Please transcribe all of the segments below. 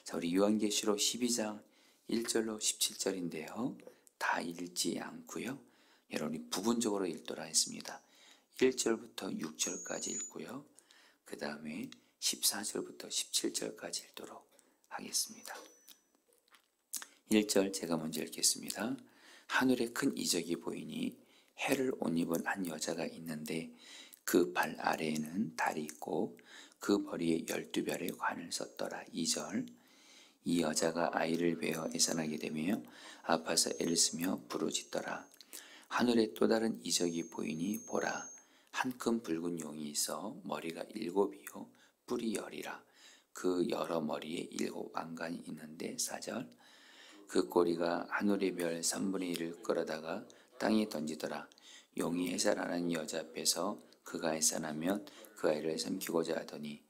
자, 우리 요한계시록 12장 1절로 17절인데요. 다 읽지 않고요. 여러분이 부분적으로 읽도록 하겠습니다. 1절부터 6절까지 읽고요. 그 다음에 14절부터 17절까지 읽도록 하겠습니다. 1절 제가 먼저 읽겠습니다. 하늘에 큰 이적이 보이니 해를 옷 입은 한 여자가 있는데 그 발 아래에는 달이 있고 그 머리에 12별의 관을 썼더라. 2절 이 여자가 아이를 베어 애산하게 되며 아파서 애를 쓰며 부르짖더라. 하늘에 또 다른 이적이 보이니 보라 한 큰 붉은 용이 있어 머리가 7이요 뿔이 10이라. 그 여러 머리에 7 왕관이 있는데 4절 그 꼬리가 하늘의 별 3분의 1을 끌어다가 땅에 던지더라. 용이 해산하는 여자 앞에서 그가 해산하면 그 아이를 삼키고자 하더니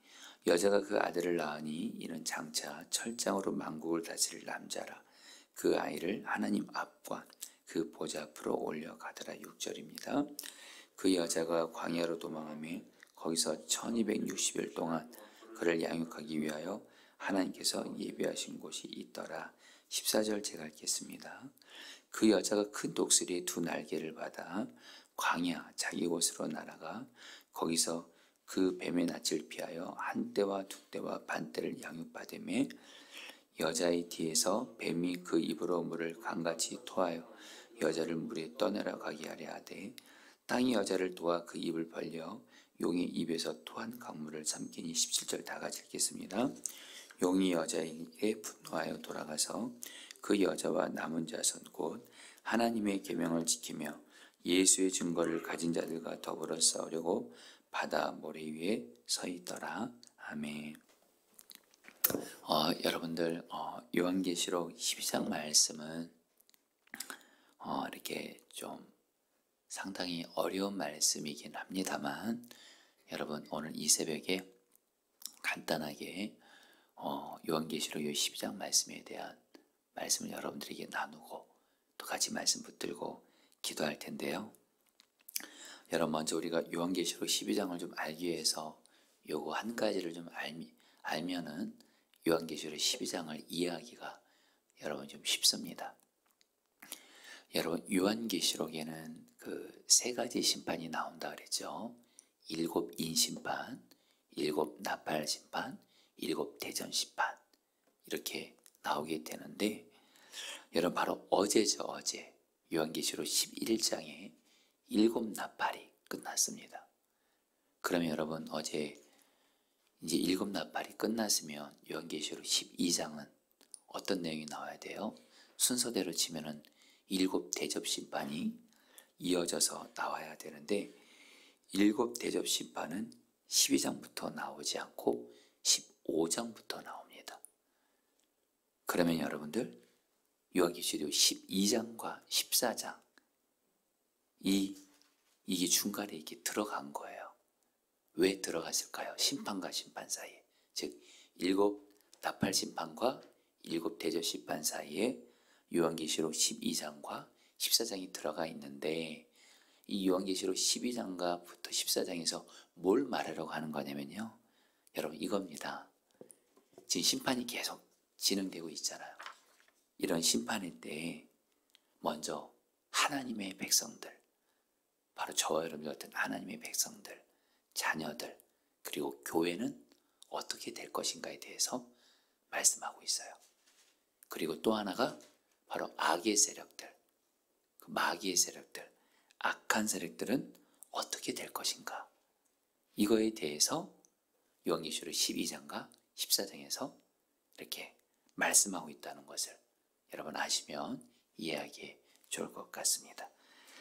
여자가 그 아들을 낳으니 이는 장차 철장으로 만국을 다스릴 남자라. 그 아이를 하나님 앞과 그 보좌 앞으로 올려가더라. 6절입니다. 그 여자가 광야로 도망하며 거기서 1260일 동안 그를 양육하기 위하여 하나님께서 예비하신 곳이 있더라. 14절 제가 읽겠습니다. 그 여자가 큰 독수리의 2 날개를 받아 광야 자기 곳으로 날아가 거기서 그 뱀의 낯을 피하여 1때와 2때와 반때를 양육받으며 여자의 뒤에서 뱀이 그 입으로 물을 강같이 토하여 여자를 물에 떠내려 가게 하려 하되 땅이 여자를 도와 그 입을 벌려 용의 입에서 토한 강물을 삼키니. 17절 다 같이 읽겠습니다. 용이 여자에게 분노하여 돌아가서 그 여자와 남은 자손 곧 하나님의 계명을 지키며 예수의 증거를 가진 자들과 더불어 싸우려고 바다 모래 위에 서 있더라. 아멘. 여러분들 요한계시록 12장 말씀은 이렇게 좀 상당히 어려운 말씀이긴 합니다만 여러분 오늘 이 새벽에 간단하게 요한계시록 12장 말씀에 대한 말씀을 여러분들에게 나누고 또 같이 말씀 붙들고 기도할 텐데요. 여러분 먼저 우리가 요한계시록 12장을 좀 알기 위해서 요거 한 가지를 좀 알면은 요한계시록 12장을 이해하기가 여러분 좀 쉽습니다. 여러분 요한계시록에는 그 3가지 심판이 나온다 그랬죠. 7 인심판, 7 나팔 심판, 7 대전 심판 이렇게 나오게 되는데 여러분 바로 어제죠. 어제 요한계시록 11장에 7 나팔이 끝났습니다. 그러면 여러분 어제 이제 7 나팔이 끝났으면 요한계시록 12장은 어떤 내용이 나와야 돼요? 순서대로 치면은 7 대접 심판이 이어져서 나와야 되는데 7 대접 심판은 12장부터 나오지 않고 15장부터 나옵니다. 그러면 여러분들 요한계시록 12장과 14장 이게 중간에 이렇게 들어간 거예요. 왜 들어갔을까요? 심판과 심판 사이에. 즉 7 나팔 심판과 7 대접 심판 사이에 요한계시록 12장과 14장이 들어가 있는데 이 요한계시록 12장과부터 14장에서 뭘 말하려고 하는 거냐면요. 여러분 이겁니다. 지금 심판이 계속 진행되고 있잖아요. 이런 심판의 때에 먼저 하나님의 백성들, 바로 저와 여러분 같은 하나님의 백성들, 자녀들, 그리고 교회는 어떻게 될 것인가에 대해서 말씀하고 있어요. 그리고 또 하나가 바로 악의 세력들, 그 마귀의 세력들, 악한 세력들은 어떻게 될 것인가. 이거에 대해서 요한계시록 12장과 14장에서 이렇게 말씀하고 있다는 것을 여러분 아시면 이해하기 좋을 것 같습니다.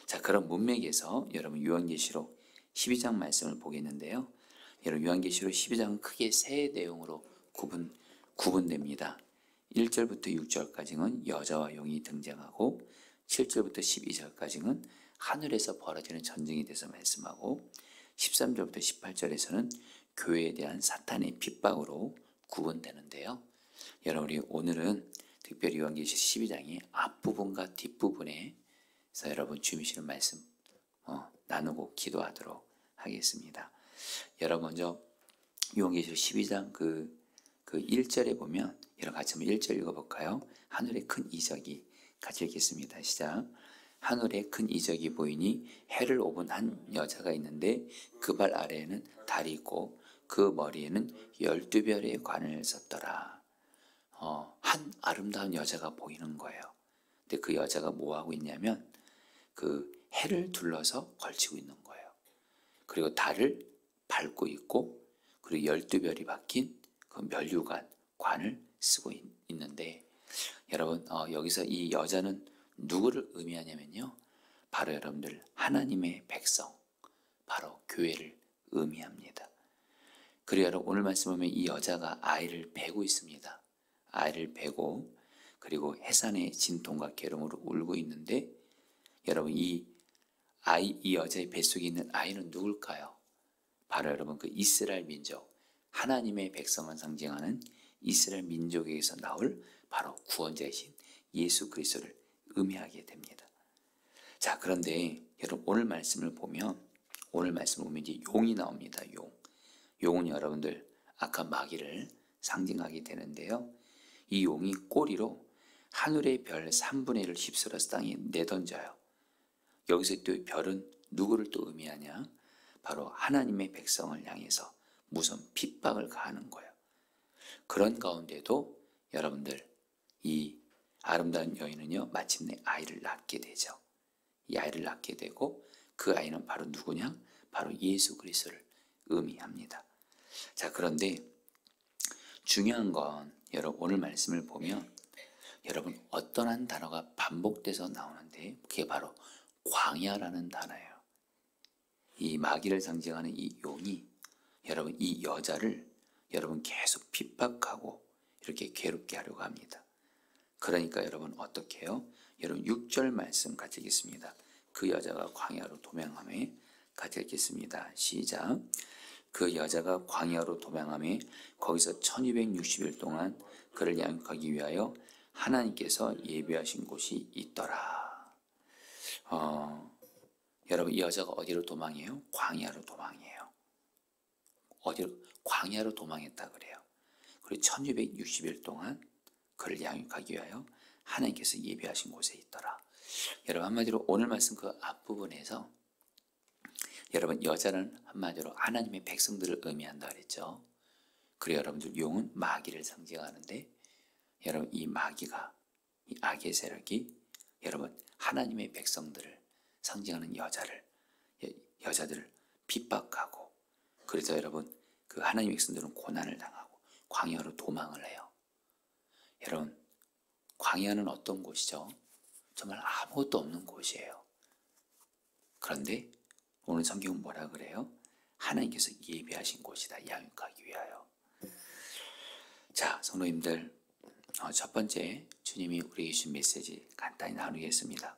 자, 그런 문맥에서 여러분 요한계시록 12장 말씀을 보겠는데요. 여러분 요한계시록 12장은 크게 3 내용으로 구분됩니다. 1절부터 6절까지는 여자와 용이 등장하고 7절부터 12절까지는 하늘에서 벌어지는 전쟁에 대해서 말씀하고 13절부터 18절에서는 교회에 대한 사탄의 핍박으로 구분되는데요. 여러분 우리 오늘은 특별히 요한계시록 12장의 앞부분과 뒷부분에서 여러분 주시는 말씀 나누고 기도하도록 하겠습니다. 여러분 먼저 요한계시록 12장 그 1절에 보면 여러분 같이 한번 1절 읽어볼까요? 하늘에 큰 이적이, 같이 읽겠습니다. 시작. 하늘에 큰 이적이 보이니 해를 오분 한 여자가 있는데 그 발 아래에는 달이 있고 그 머리에는 12별의 관을 썼더라. 한 아름다운 여자가 보이는 거예요. 근데 그 여자가 뭐 하고 있냐면 그 해를 둘러서 걸치고 있는 거예요. 그리고 달을 밟고 있고, 그리고 12별이 박힌 그 면류관, 관을 쓰고 있는데, 여러분 여기서 이 여자는 누구를 의미하냐면요, 바로 여러분들 하나님의 백성, 바로 교회를 의미합니다. 그리고 여러분 오늘 말씀 보면 이 여자가 아이를 베고 있습니다. 아이를 베고 그리고 해산의 진통과 괴로움으로 울고 있는데, 여러분 이 여자의 뱃속에 있는 아이는 누굴까요? 바로 여러분 그 이스라엘 민족, 하나님의 백성을 상징하는 이스라엘 민족에게서 나올 바로 구원자이신 예수 그리스도를 의미하게 됩니다. 자, 그런데 여러분 오늘 말씀을 보면 이제 용이 나옵니다. 용은 여러분들 아까 마귀를 상징하게 되는데요, 이 용이 꼬리로 하늘의 별 3분의 1을 휩쓸어서 땅에 내던져요. 여기서 또 별은 누구를 또 의미하냐? 바로 하나님의 백성을 향해서 무슨 핍박을 가하는 거예요. 그런 가운데도 여러분들 이 아름다운 여인은요, 마침내 아이를 낳게 되죠. 이 아이를 낳게 되고 그 아이는 바로 누구냐? 바로 예수 그리스도를 의미합니다. 자, 그런데 중요한 건 여러분 오늘 말씀을 보면 여러분 어떤 한 단어가 반복돼서 나오는데 그게 바로 광야라는 단어예요. 이 마귀를 상징하는 이 용이 여러분 이 여자를 여러분 계속 핍박하고 이렇게 괴롭게 하려고 합니다. 그러니까 여러분 어떻게 해요? 여러분 6절 말씀 같이 읽겠습니다. 그 여자가 광야로 도망하매, 같이 읽겠습니다. 시작. 그 여자가 광야로 도망하매 거기서 1260일 동안 그를 양육하기 위하여 하나님께서 예비하신 곳이 있더라. 여러분 이 여자가 어디로 도망해요? 광야로 도망해요. 어디로? 광야로 도망했다 그래요. 그리고 1260일 동안 그를 양육하기 위하여 하나님께서 예비하신 곳에 있더라. 여러분 한마디로 오늘 말씀 그 앞부분에서 여러분 여자는 한마디로 하나님의 백성들을 의미한다 그랬죠. 그리고 여러분들 용은 마귀를 상징하는데, 여러분 이 마귀가, 이 악의 세력이 여러분 하나님의 백성들을 상징하는 여자들을 핍박하고, 그래서 여러분 그 하나님의 백성들은 고난을 당하고 광야로 도망을 해요. 여러분 광야는 어떤 곳이죠? 정말 아무것도 없는 곳이에요. 그런데 오늘 성경은 뭐라 그래요? 하나님께서 예비하신 곳이다, 양육하기 위하여. 자, 성도님들, 첫 번째 주님이 우리에게 주신 메시지 간단히 나누겠습니다.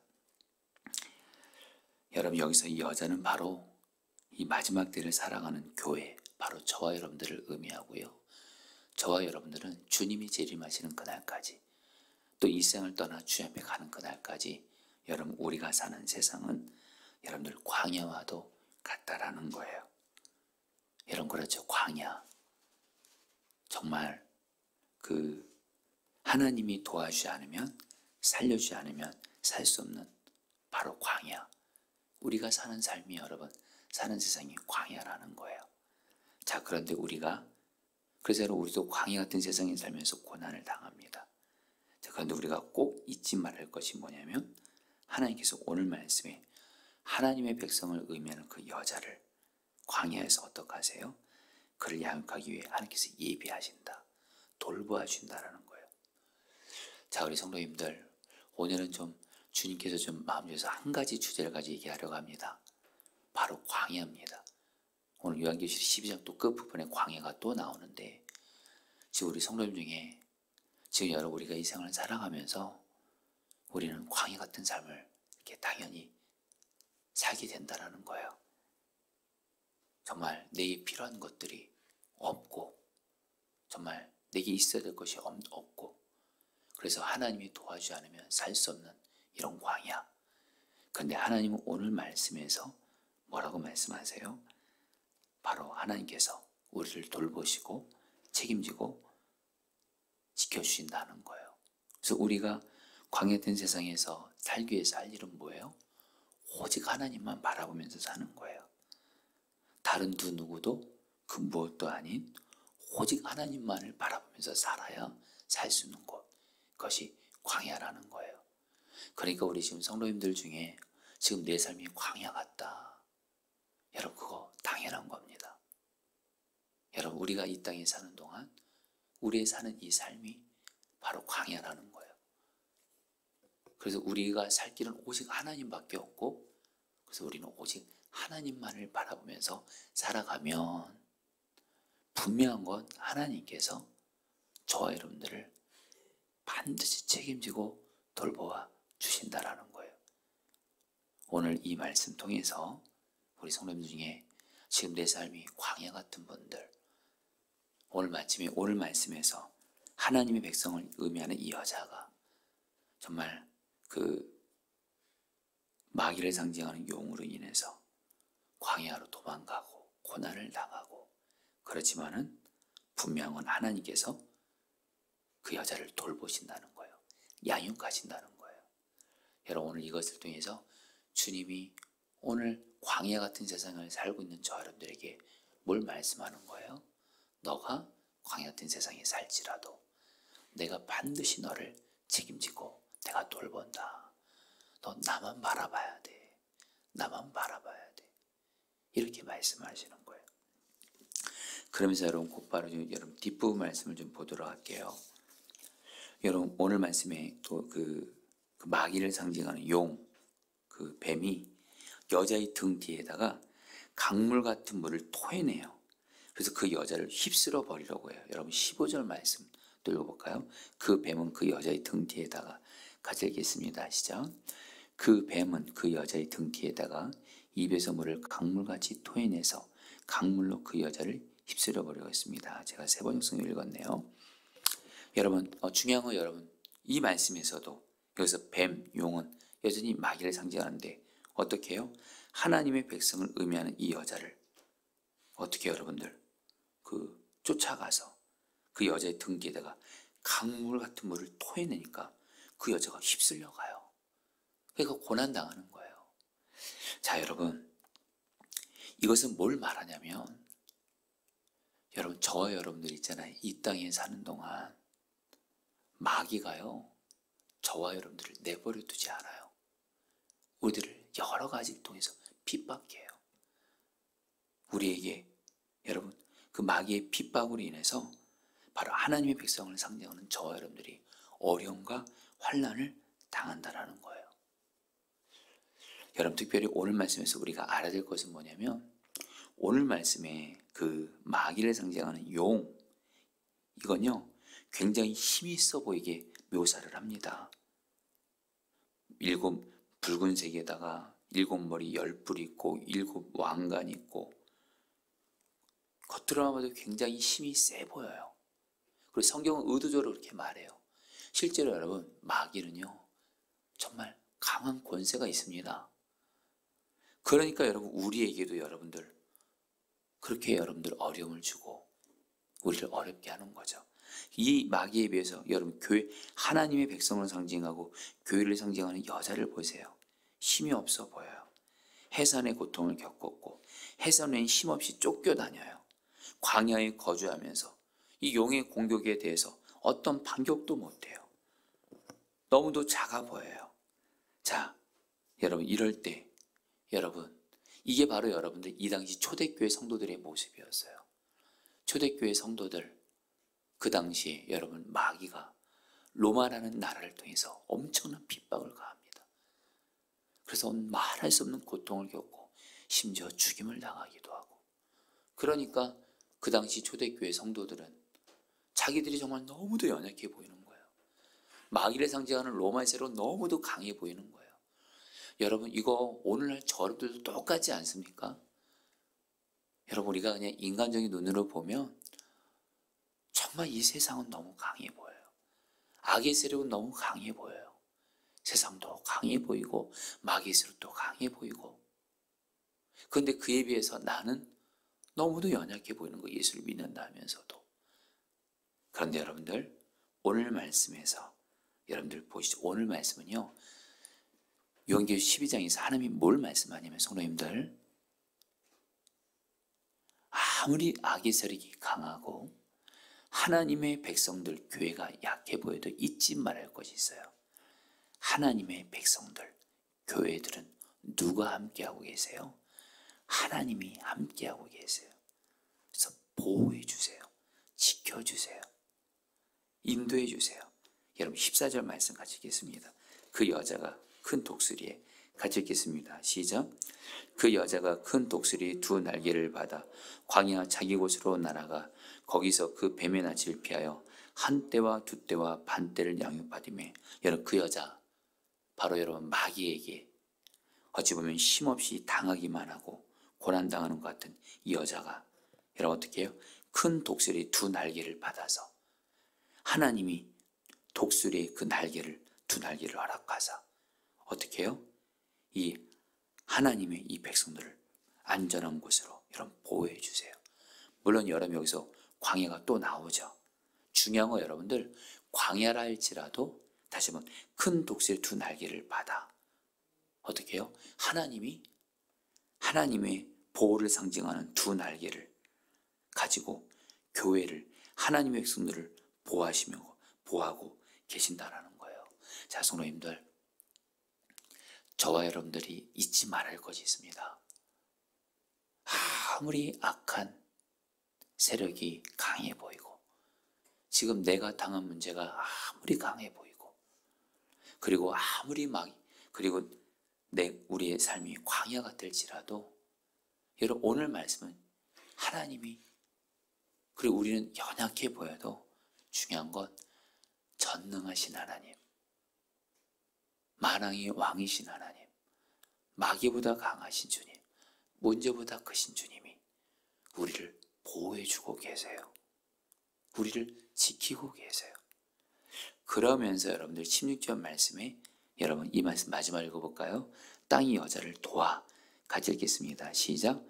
여러분 여기서 이 여자는 바로 이 마지막 때를 살아가는 교회, 바로 저와 여러분들을 의미하고요, 저와 여러분들은 주님이 재림하시는 그날까지, 또 이 세상을 떠나 주 앞에 가는 그날까지 여러분 우리가 사는 세상은 여러분들 광야와도 같다라는 거예요. 여러분 그렇죠? 광야, 정말 그 하나님이 도와주지 않으면, 살려주지 않으면 살 수 없는 바로 광야, 우리가 사는 삶이 여러분 사는 세상이 광야라는 거예요. 자, 그런데 그래서 우리도 광야 같은 세상에 살면서 고난을 당합니다. 자, 그런데 우리가 꼭 잊지 말할 것이 뭐냐면, 하나님께서 오늘 말씀에 하나님의 백성을 의미하는 그 여자를 광야에서 어떻게 하세요? 그를 양육하기 위해 하나님께서 예비하신다, 돌보아 준다라는 거예요. 자, 우리 성도님들, 오늘은 좀 주님께서 좀 마음 주셔서 한 가지 주제를 가지고 얘기하려고 합니다. 바로 광야입니다. 오늘 요한계시록 12장 또 끝부분에 광야가 또 나오는데, 지금 우리 성도님 중에 지금 여러분 우리가 이 생활을 살아가면서 우리는 광야 같은 삶을 이렇게 당연히 살게 된다는 거예요. 정말 내게 필요한 것들이 없고, 정말 내게 있어야 될 것이 없고, 그래서 하나님이 도와주지 않으면 살 수 없는 이런 광야. 그런데 하나님은 오늘 말씀에서 뭐라고 말씀하세요? 바로 하나님께서 우리를 돌보시고 책임지고 지켜주신다는 거예요. 그래서 우리가 광야된 세상에서 살기 위해서 할 일은 뭐예요? 오직 하나님만 바라보면서 사는 거예요. 다른 누구도 그 무엇도 아닌 오직 하나님만을 바라보면서 살아야 살 수 있는 곳, 그것이 광야라는 거예요. 그러니까 우리 지금 성도님들 중에 지금 내 삶이 광야 같다, 여러분 그거 당연한 겁니다. 여러분 우리가 이 땅에 사는 동안 우리의 사는 이 삶이 바로 광야라는 거예요. 그래서 우리가 살 길은 오직 하나님밖에 없고, 그래서 우리는 오직 하나님만을 바라보면서 살아가면 분명한 건 하나님께서 저와 여러분들을 반드시 책임지고 돌보아 주신다라는 거예요. 오늘 이 말씀 통해서 우리 성도님 중에 지금 내 삶이 광야 같은 분들, 오늘 말씀에서 하나님의 백성을 의미하는 이 여자가 정말 그 마귀를 상징하는 용으로 인해서 광야로 도망가고 고난을 당하고, 그렇지만은 분명한 건 하나님께서 그 여자를 돌보신다는 거예요. 양육하신다는 거예요. 여러분 오늘 이것을 통해서 주님이 오늘 광야 같은 세상을 살고 있는 저 여러분들에게 뭘 말씀하는 거예요? 너가 광야 같은 세상에 살지라도 내가 반드시 너를 책임지고 내가 돌본다. 너 나만 바라봐야 돼. 나만 바라봐야 돼. 이렇게 말씀하시는 거예요. 그러면서 여러분 곧바로 여러분 뒷부분 말씀을 좀 보도록 할게요. 여러분 오늘 말씀에 또 그 마귀를 상징하는 용, 그 뱀이 여자의 등 뒤에다가 강물 같은 물을 토해내요. 그래서 그 여자를 휩쓸어 버리려고 해요. 여러분 15절 말씀 또 읽어볼까요? 그 뱀은 그 여자의 등 뒤에다가 같이 읽겠습니다. 시작. 그 뱀은 그 여자의 등 뒤에다가 입에서 물을 강물같이 토해내서 강물로 그 여자를 휩쓸어 버리고 있습니다. 제가 세 번 읽성을 읽었네요. 여러분 중요한 건 여러분 이 말씀에서도 여기서 뱀, 용은 여전히 마귀를 상징하는데 어떻게 해요? 하나님의 백성을 의미하는 이 여자를 어떻게 여러분들 쫓아가서 그 여자의 등 뒤에다가 강물 같은 물을 토해내니까 그 여자가 휩쓸려 가요. 그러니까 고난당하는 거예요. 자 여러분 이것은 뭘 말하냐면 여러분 저와 여러분들 있잖아요. 이 땅에 사는 동안 마귀가요 저와 여러분들을 내버려 두지 않아요. 우리들을 여러 가지 통해서 핍박해요. 우리에게 여러분 그 마귀의 핍박으로 인해서 바로 하나님의 백성을 상징하는 저와 여러분들이 어려움과 환난을 당한다라는 거예요. 여러분 특별히 오늘 말씀에서 우리가 알아야 될 것은 뭐냐면 오늘 말씀에 그 마귀를 상징하는 용, 이건요 굉장히 힘이 있어 보이게 묘사를 합니다. 7 붉은색에다가 7머리 10뿔 있고 7 왕관 있고 겉으로만 봐도 굉장히 힘이 세 보여요. 그리고 성경은 의도적으로 그렇게 말해요. 실제로 여러분 마귀는요 정말 강한 권세가 있습니다. 그러니까 여러분 우리에게도 여러분들 그렇게 여러분들 어려움을 주고 우리를 어렵게 하는 거죠. 이 마귀에 비해서 여러분 교회 하나님의 백성을 상징하고 교회를 상징하는 여자를 보세요. 힘이 없어 보여요. 해산의 고통을 겪었고 해산에는 힘없이 쫓겨다녀요. 광야에 거주하면서 이 용의 공격에 대해서 어떤 반격도 못해요. 너무도 작아 보여요. 자 여러분 이럴 때 여러분 이게 바로 여러분들 이 당시 초대교회 성도들의 모습이었어요. 초대교회 성도들 그 당시에 여러분 마귀가 로마라는 나라를 통해서 엄청난 핍박을 가합니다. 그래서 말할 수 없는 고통을 겪고 심지어 죽임을 당하기도 하고, 그러니까 그 당시 초대교회 성도들은 자기들이 정말 너무도 연약해 보이는 거예요. 마귀를 상징하는 로마의 세로 너무도 강해 보이는 거예요. 여러분 이거 오늘날 저들도 똑같지 않습니까? 여러분 우리가 그냥 인간적인 눈으로 보면 정말 이 세상은 너무 강해 보여요. 악의 세력은 너무 강해 보여요. 세상도 강해 보이고 마귀의 세력도 강해 보이고, 그런데 그에 비해서 나는 너무도 연약해 보이는 거 예수를 믿는다 하면서도. 그런데 여러분들 오늘 말씀에서 여러분들 보시죠. 오늘 말씀은요, 요한계시록 12장에서 하나님이 뭘 말씀하냐면, 성도님들, 아무리 악의 세력이 강하고 하나님의 백성들, 교회가 약해 보여도 잊지 말할 것이 있어요. 하나님의 백성들, 교회들은 누가 함께하고 계세요? 하나님이 함께하고 계세요. 그래서 보호해 주세요. 지켜주세요. 인도해 주세요. 여러분 14절 말씀 같이 읽겠습니다. 그 여자가 큰 독수리에 같이 읽겠습니다. 시작. 그 여자가 큰 독수리 두 날개를 받아 광야 자기 곳으로 날아가 거기서 그 뱀의 낯을 피하여 한 때와 두 때와 반 때를 양육받으며, 여러분 그 여자 바로 여러분 마귀에게 어찌 보면 힘없이 당하기만 하고 고난당하는 것 같은 이 여자가 여러분 어떻게 해요? 큰 독수리 두 날개를 받아서 하나님이 독수리의 그 날개를 두 날개를 허락하사 어떻게 해요? 이 하나님의 이 백성들을 안전한 곳으로 여러분 보호해 주세요. 물론 여러분 여기서 광야가 또 나오죠. 중요한 거 여러분들, 광야라 할지라도 다시 한번 큰 독수리 두 날개를 받아 어떻게 해요? 하나님의 보호를 상징하는 두 날개를 가지고 교회를, 하나님의 백성들을 보호하고 계신다라는 거예요. 자, 성도님들, 저와 여러분들이 잊지 말할 것이 있습니다. 아무리 악한 세력이 강해 보이고, 지금 내가 당한 문제가 아무리 강해 보이고, 그리고 그리고 우리의 삶이 광야가 될지라도, 여러분 오늘 말씀은 하나님이, 그리고 우리는 연약해 보여도 중요한 건 전능하신 하나님, 만왕의 왕이신 하나님, 마귀보다 강하신 주님, 문제보다 크신 주님이 우리를 보호해주고 계세요. 우리를 지키고 계세요. 그러면서 여러분들 16절 말씀에 여러분 이 말씀 마지막 읽어볼까요? 땅이 여자를 도와. 같이 읽겠습니다. 시작.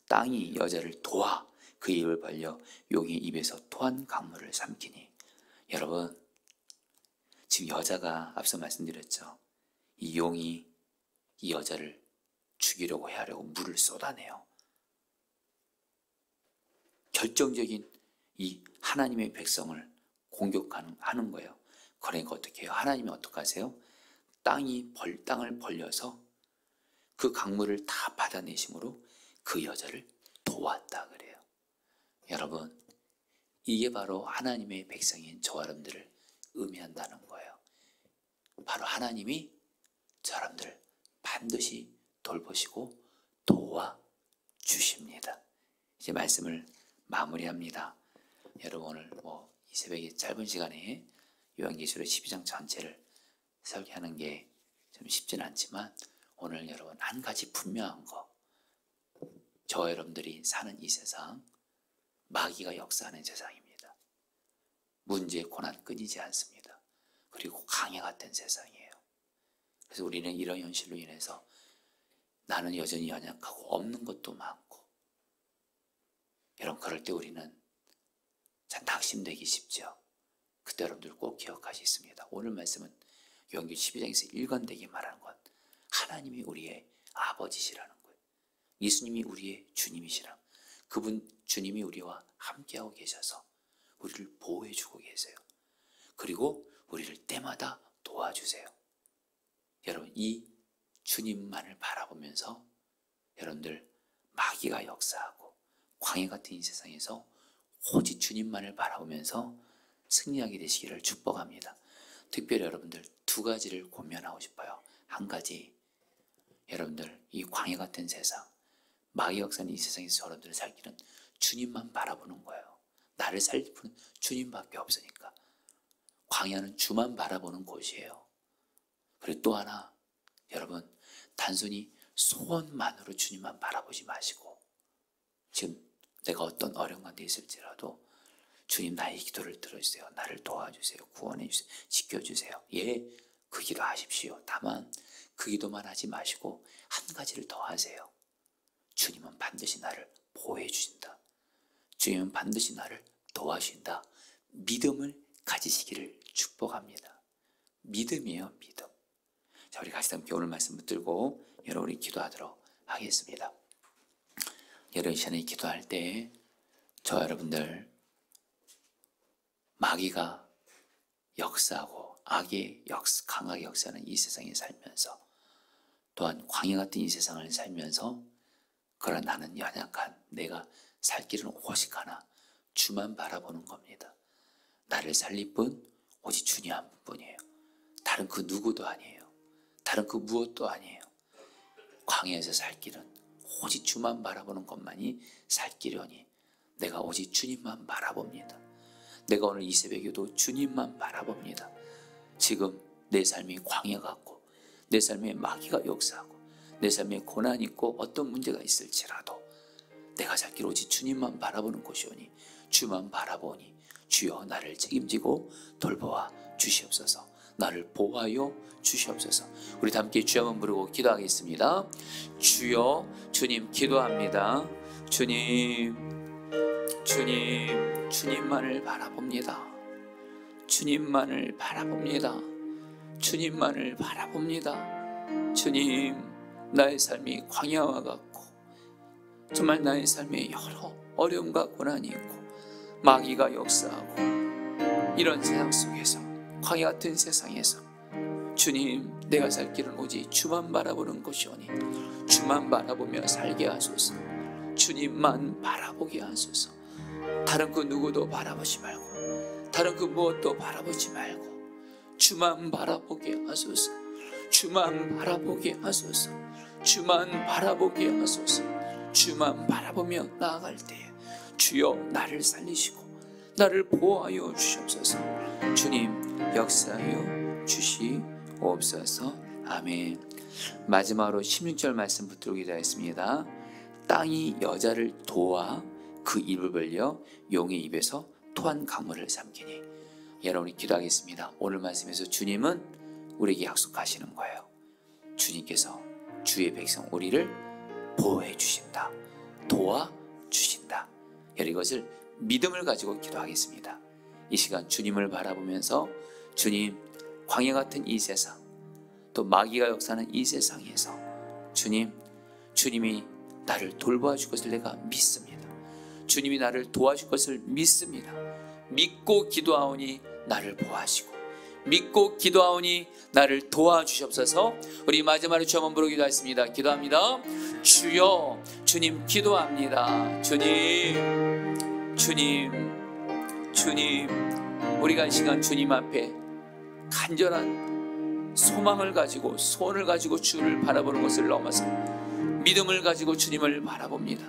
땅이 여자를 도와 그 입을 벌려 용의 입에서 토한 강물을 삼키니. 여러분 지금 여자가 앞서 말씀드렸죠. 이 용이 이 여자를 죽이려고 해하려고 물을 쏟아내요. 결정적인 이 하나님의 백성을 공격하는 거예요. 그러니까 어떻게 해요? 하나님이 어떻게 하세요? 땅을 벌려서 그 강물을 다 받아내심으로 그 여자를 도왔다 그래요. 여러분 이게 바로 하나님의 백성인 저와 여러분들을 의미한다는 거예요. 바로 하나님이 저 여러분들을 반드시 돌보시고 도와주십니다. 이제 말씀을 마무리합니다. 여러분 오늘 이 새벽에 짧은 시간에 요한계시록 12장 전체를 설계하는 게 좀 쉽지는 않지만, 오늘 여러분 한 가지 분명한 거, 저와 여러분들이 사는 이 세상 마귀가 역사하는 세상입니다. 문제, 고난 끊이지 않습니다. 그리고 강해 같은 세상이에요. 그래서 우리는 이런 현실로 인해서 나는 여전히 연약하고 없는 것도 많고, 여러분 그럴 때 우리는 참 낙심되기 쉽죠. 그때 여러분들 꼭 기억하시겠습니다. 오늘 말씀은 요한계시록 12장에서 일관되게 말하는 것, 하나님이 우리의 아버지시라는 거예요. 예수님이 우리의 주님이시라. 그분 주님이 우리와 함께하고 계셔서 우리를 보호해주고 계세요. 그리고 우리를 때마다 도와주세요. 여러분 이 주님만을 바라보면서 여러분들 마귀가 역사하고 광해 같은 이 세상에서 오직 주님만을 바라보면서 승리하게 되시기를 축복합니다. 특별히 여러분들 두 가지를 권면하고 싶어요. 한 가지, 여러분들 이 광해 같은 세상, 마귀 역사는 이 세상에서 여러분들을 살기는 주님만 바라보는 거예요. 나를 살리는 주님밖에 없으니까. 광야는 주만 바라보는 곳이에요. 그리고 또 하나, 여러분 단순히 소원만으로 주님만 바라보지 마시고, 지금 내가 어떤 어려운 관계에 있을지라도 주님 나의 기도를 들어주세요. 나를 도와주세요. 구원해 주세요. 지켜주세요. 예, 그 기도 하십시오. 다만 그 기도만 하지 마시고 한 가지를 더 하세요. 주님은 반드시 나를 보호해 주신다. 주님은 반드시 나를 도와주신다. 믿음을 가지시기를 축복합니다. 믿음이에요, 믿음. 자, 우리 같이 함께 오늘 말씀 붙들고 여러분이 기도하도록 하겠습니다. 여러분 시간에 기도할 때 저 여러분들 마귀가 역사하고 악의 강하게 역사하는 이 세상에 살면서 또한 광야 같은 이 세상을 살면서 그러나 나는 연약한 내가 살 길은 오직 하나 주만 바라보는 겁니다. 나를 살릴 분 오직 주님 한 분이에요. 다른 그 누구도 아니에요. 다른 그 무엇도 아니에요. 광야에서 살 길은 오직 주만 바라보는 것만이 살 길이오니 내가 오직 주님만 바라봅니다. 내가 오늘 이 새벽에도 주님만 바라봅니다. 지금 내 삶이 광야 같고 내 삶에 마귀가 역사하고 내 삶에 고난이 있고 어떤 문제가 있을지라도 내가 살 길 오직 주님만 바라보는 곳이오니 주만 바라보니 주여 나를 책임지고 돌보아 주시옵소서. 나를 보호하여 주시옵소서. 우리 다 함께 주여 한번 부르고 기도하겠습니다. 주여, 주님 기도합니다. 주님만을 바라봅니다. 주님만을 바라봅니다. 주님만을 바라봅니다. 주님, 나의 삶이 광야와 같고 정말 나의 삶에 여러 어려움과 고난이 있고 마귀가 역사하고 이런 세상 속에서 광야 같은 세상에서 주님, 내가 살 길은 오직 주만 바라보는 것이오니 주만 바라보며 살게 하소서. 주님만 바라보게 하소서. 다른 그 누구도 바라보지 말고 다른 그 무엇도 바라보지 말고 주만 바라보게 하소서. 주만 바라보게 하소서. 주만 바라보게 하소서. 주만 바라보며 나아갈 때에 주여 나를 살리시고 나를 보호하여 주시옵소서. 주님 역사하여 주시옵소서. 아멘. 마지막으로 16절 말씀 붙들고 기도하겠습니다. 땅이 여자를 도와 그 입을 벌려 용의 입에서 토한 강물을 삼키니. 여러분이 기도하겠습니다. 오늘 말씀에서 주님은 우리에게 약속하시는 거예요. 주님께서 주의 백성 우리를 보호해 주신다. 도와주신다. 여러분 이것을 믿음을 가지고 기도하겠습니다. 이 시간 주님을 바라보면서 주님, 광야 같은 이 세상 또 마귀가 역사하는 이 세상에서 주님이 나를 돌보아 줄 것을 내가 믿습니다. 주님이 나를 도와줄 것을 믿습니다. 믿고 기도하오니 나를 보호하시고 믿고 기도하오니 나를 도와주시옵소서. 우리 마지막으로 주 한번 부르기도 하겠습니다. 기도합니다. 주여, 주님 기도합니다. 주님 우리가 이 시간 주님 앞에 간절한 소망을 가지고 소원을 가지고 주를 바라보는 것을 넘어서 믿음을 가지고 주님을 바라봅니다.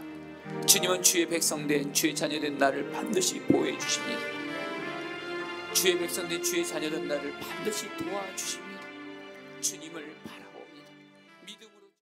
주님은 주의 백성된 주의 자녀된 나를 반드시 보호해 주십니다. 주의 백성된 주의 자녀된 나를 반드시 도와주십니다. 주님을